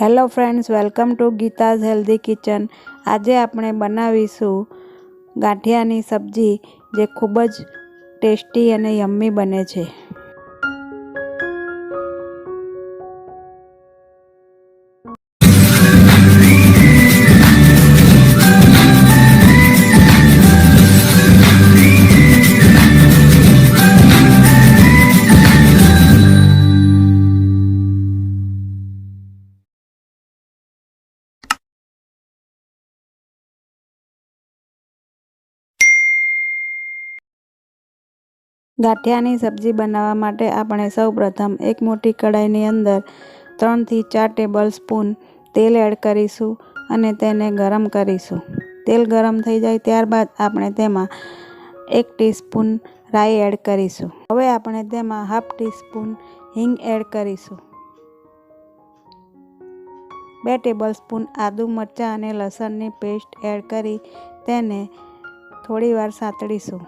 Hello friends, welcome to Geeta's healthy kitchen. આજે આપણે બનાવીશું ગાંઠિયાની સબ્જી, જે ખૂબ જ ટેસ્ટી અને યમ્મી બને છે। ગાંઠિયાની સબ્જી બનાવવા માટે આપણે સૌપ્રથમ એક મોટી કઢાઈની અંદર 3 થી 4 ટેબલ સ્પૂન તેલ એડ કરીશું અને તેને ગરમ કરીશું। તેલ ગરમ થઈ જાય ત્યારબાદ આપણે તેમાં 1 ટીસ્પૂન રાઈ એડ કરીશું। હવે આપણે તેમાં હાફ ટીસ્પૂન હિંગ એડ કરીશું। 2 ટેબલસ્પૂન આદુ, મરચાં અને લસણની પેસ્ટ એડ કરી તેને થોડીવાર સાતળીશું,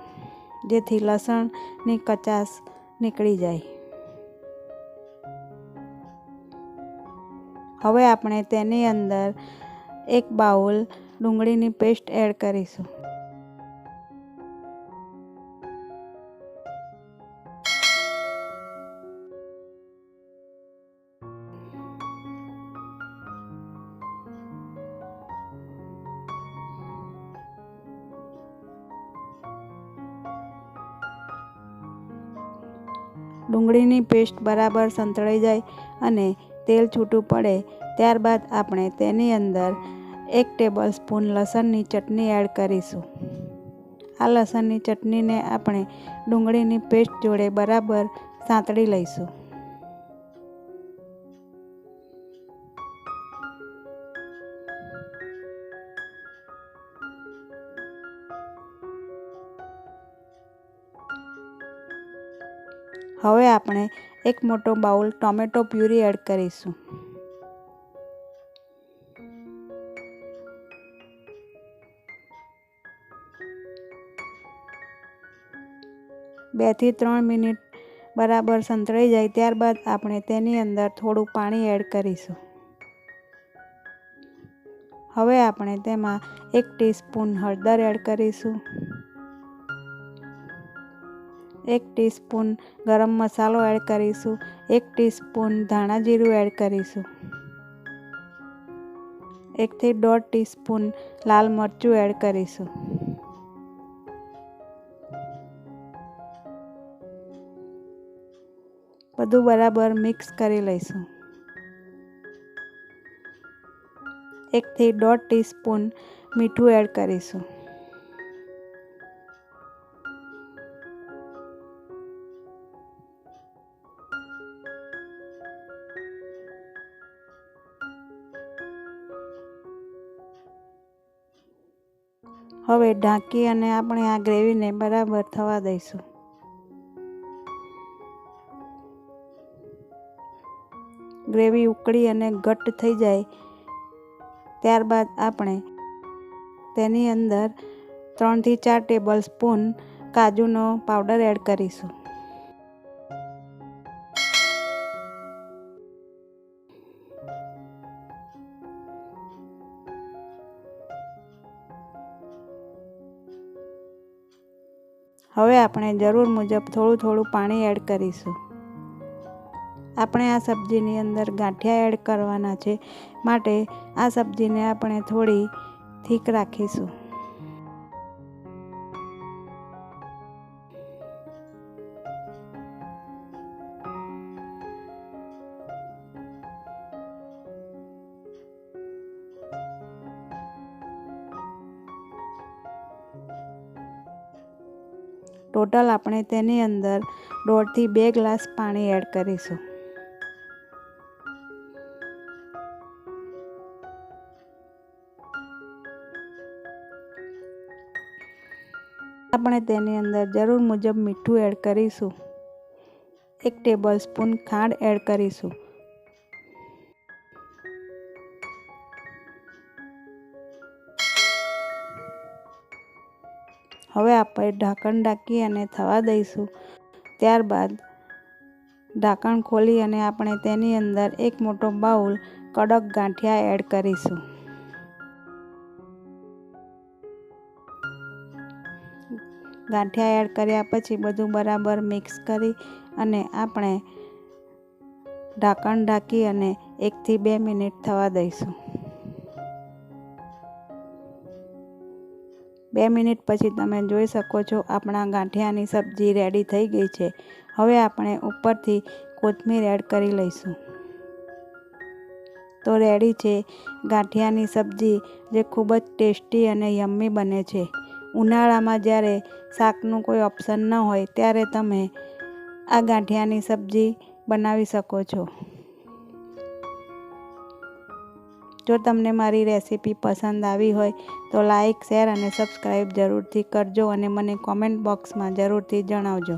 જેથી લસણની કચાશ નીકળી જાય। હવે આપણે તેની અંદર 1 બાઉલ ડુંગળીની પેસ્ટ એડ કરીશું। ડુંગળીની પેસ્ટ બરાબર સંતળાઈ જાય અને તેલ છૂટું પડે ત્યારબાદ આપણે તેની અંદર 1 ટેબલસ્પૂન લસણની ચટણી એડ કરીશું। આ લસણની ચટણીને આપણે ડુંગળીની પેસ્ટ જોડે બરાબર સાંતળી લઈશું। હવે આપણે 1 મોટો બાઉલ ટોમેટો પ્યુરી એડ કરીશું। બે થી 3 મિનિટ બરાબર સંતળાઈ જાય ત્યારબાદ આપણે તેની અંદર થોડું પાણી એડ કરીશું। હવે આપણે તેમાં 1 ટીસ્પૂન હળદર એડ કરીશું, 1 ટીસ્પૂન ગરમ મસાલો એડ કરીશું, 1 ટીસ્પૂન ધાણા જીરું એડ કરીશું, 1 થી 1.5 ટીસ્પૂન લાલ મરચું એડ કરીશું। બધું બરાબર મિક્સ કરી લઈશું। 1 થી 1.5 ટીસ્પૂન મીઠું એડ કરીશું। હવે ઢાંકી અને આપણે આ ગ્રેવીને બરાબર થવા દઈશું। ગ્રેવી ઉકળી અને ઘટ્ટ થઈ જાય ત્યારબાદ આપણે તેની અંદર 3 થી 4 ટેબલસ્પૂન કાજુનો પાવડર એડ કરીશું। હવે આપણે જરૂર મુજબ થોડું પાણી એડ કરીશું। આપણે આ સબ્જીની અંદર ગાંઠિયા એડ કરવાના છે, માટે આ સબ્જીને આપણે થોડી થીક રાખીશું। ટોટલ આપણે તેની અંદર 1.5 થી 2 ગ્લાસ પાણી એડ કરીશું। આપણે તેની અંદર જરૂર મુજબ મીઠું એડ કરીશું, 1 ટેબલસ્પૂન ખાંડ એડ કરીશું। હવે આપણે ઢાંકણ ઢાંકી અને થવા દઈશું। ત્યારબાદ ઢાંકણ ખોલી અને આપણે તેની અંદર એક મોટો બાઉલ કડક ગાંઠિયા એડ કરીશું. ગાંઠિયા એડ કર્યા પછી બધું બરાબર મિક્સ કરી અને આપણે ઢાંકણ ઢાંકી અને 1 થી 2 મિનિટ થવા દઈશું. 2 મિનિટ પછી તમે જોઈ શકો છો આપણા ગાંઠિયાની સબ્જી રેડી થઈ ગઈ છે. હવે આપણે ઉપરથી કોથમીર એડ કરી લઈશું. તો રેડી છે ગાંઠિયાની સબ્જી, જે ખૂબ જ ટેસ્ટી અને યમ્મી બને છે. ઉનાળામાં જ્યારે શાકનું કોઈ ઓપ્શન ન હોય ત્યારે તમે આ ગાંઠિયાની સબ્જી બનાવી શકો છો. જો તમને મારી રેસીપી પસંદ આવી હોય તો લાઈક, શેર અને સબસ્ક્રાઈબ જરૂરથી કરજો અને મને કોમેન્ટ બોક્સમાં જરૂરથી જણાવજો.